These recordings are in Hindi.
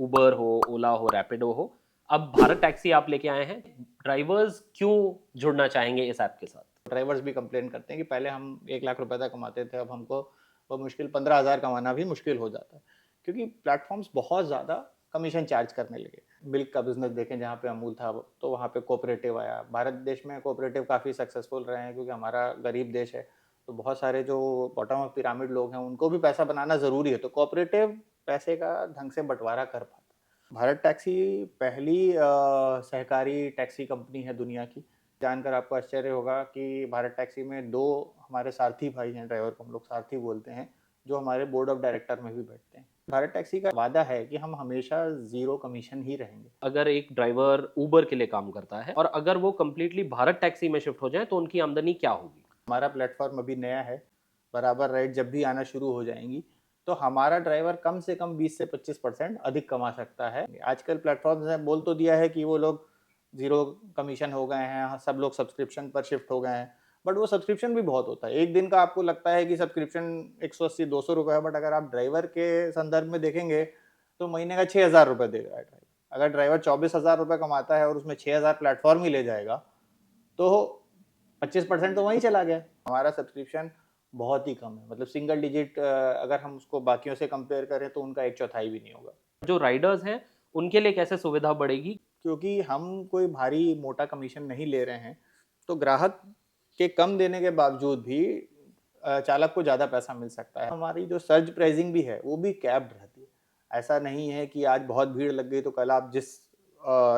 उबर हो, ओला हो, रैपिडो हो, अब भारत टैक्सी आप लेके आए हैं। ड्राइवर्स क्यों जुड़ना चाहेंगे इस ऐप के साथ? ड्राइवर्स भी कंप्लेन करते हैं कि पहले हम 1 लाख रुपए तक कमाते थे, अब हमको वो मुश्किल 15,000 कमाना भी मुश्किल हो जाता है, क्योंकि प्लेटफॉर्म्स बहुत ज़्यादा कमीशन चार्ज करने लगे। मिल्क का बिजनेस देखें, जहाँ पे अमूल था तो वहाँ पे कोऑपरेटिव आया। भारत देश में कोऑपरेटिव काफ़ी सक्सेसफुल रहे हैं, क्योंकि हमारा गरीब देश है, तो बहुत सारे जो बॉटम ऑफ पिरामिड लोग हैं उनको भी पैसा बनाना ज़रूरी है, तो कोऑपरेटिव पैसे का ढंग से बंटवारा कर पाता है। भारत टैक्सी पहली सहकारी टैक्सी कंपनी है दुनिया की। जानकर आपको आश्चर्य होगा कि भारत टैक्सी में 2 हमारे सारथी भाई हैं, ड्राइवर को हम लोग सारथी बोलते हैं, जो हमारे बोर्ड ऑफ डायरेक्टर में भी बैठते हैं। भारत टैक्सी का वादा है कि हम हमेशा ज़ीरो कमीशन ही रहेंगे। अगर एक ड्राइवर उबर के लिए काम करता है और अगर वो कंप्लीटली भारत टैक्सी में शिफ्ट हो जाए तो उनकी आमदनी क्या होगी? हमारा प्लेटफॉर्म अभी नया है, बराबर राइड जब भी आना शुरू हो जाएंगी, तो हमारा ड्राइवर कम से कम 20 से 25% अधिक कमा सकता है। आजकल प्लेटफॉर्म्स ने बोल तो दिया है कि वो लोग ज़ीरो कमीशन हो गए हैं, सब लोग सब्सक्रिप्शन पर शिफ्ट हो गए हैं, बट वो सब्सक्रिप्शन भी बहुत होता है। एक दिन का आपको लगता है कि सब्सक्रिप्शन 180-200 रुपये है, बट अगर आप ड्राइवर के संदर्भ में देखेंगे, तो महीने का 6,000 रुपये दे रहा है ड्राइवर। अगर ड्राइवर 24,000 रुपये कमाता है और उसमें 6,000 प्लेटफॉर्म ही ले जाएगा, तो 25% तो वहीं चला गया। हमारा सब्सक्रिप्शन बहुत ही कम है, मतलब सिंगल डिजिट, अगर हम उसको बाकियों से कंपेयर करें तो उनका 1/4 भी नहीं होगा। जो राइडर्स हैं, उनके लिए कैसे सुविधा बढ़ेगी? क्योंकि हम कोई भारी मोटा कमीशन नहीं ले रहे हैं, तो ग्राहक के कम देने के बावजूद भी चालक को ज़्यादा पैसा मिल सकता है। हमारी जो सर्ज प्राइसिंग भी है, वो भी कैप्ड रहती है। ऐसा नहीं है कि आज बहुत भीड़ लग गई तो कल आप जिस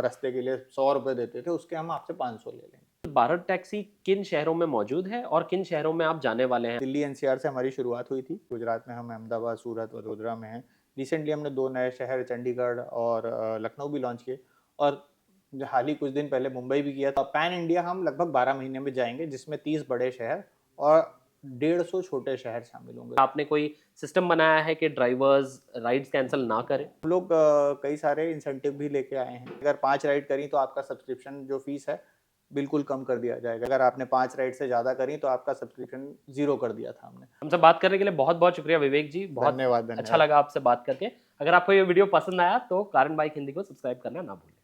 रास्ते के लिए 100 रुपये देते थे, उसके हम आपसे 500 ले लेंगे। भारत टैक्सी किन शहरों में मौजूद है और किन शहरों में आप जाने वाले हैं? दिल्ली एनसीआर से हमारी शुरुआत हुई थी। गुजरात में हम अहमदाबाद, सूरत, वडोदरा में हैं। रिसेंटली हमने 2 नए शहर चंडीगढ़ और लखनऊ भी लॉन्च किए, और हाल ही कुछ दिन पहले मुंबई भी किया था। पैन इंडिया हम लगभग 12 महीने में जाएंगे, जिसमें 30 बड़े शहर और 150 छोटे शहर शामिल होंगे। आपने कोई सिस्टम बनाया है कि ड्राइवर्स राइड्स कैंसल ना करें? हम लोग कई सारे इंसेंटिव भी लेके आए हैं। अगर 5 राइड करी तो आपका सब्सक्रिप्शन जो फीस है बिल्कुल कम कर दिया जाएगा। अगर आपने 5 राइड से ज़्यादा करी तो आपका सब्सक्रिप्शन ज़ीरो कर दिया था हमने। हमसे बात करने के लिए बहुत-बहुत शुक्रिया विवेक जी। बहुत धन्यवाद, अच्छा धन्यवाद। लगा आपसे बात करके। अगर आपको ये वीडियो पसंद आया तो कारण बाइक हिंदी को सब्सक्राइब करना ना भूलें।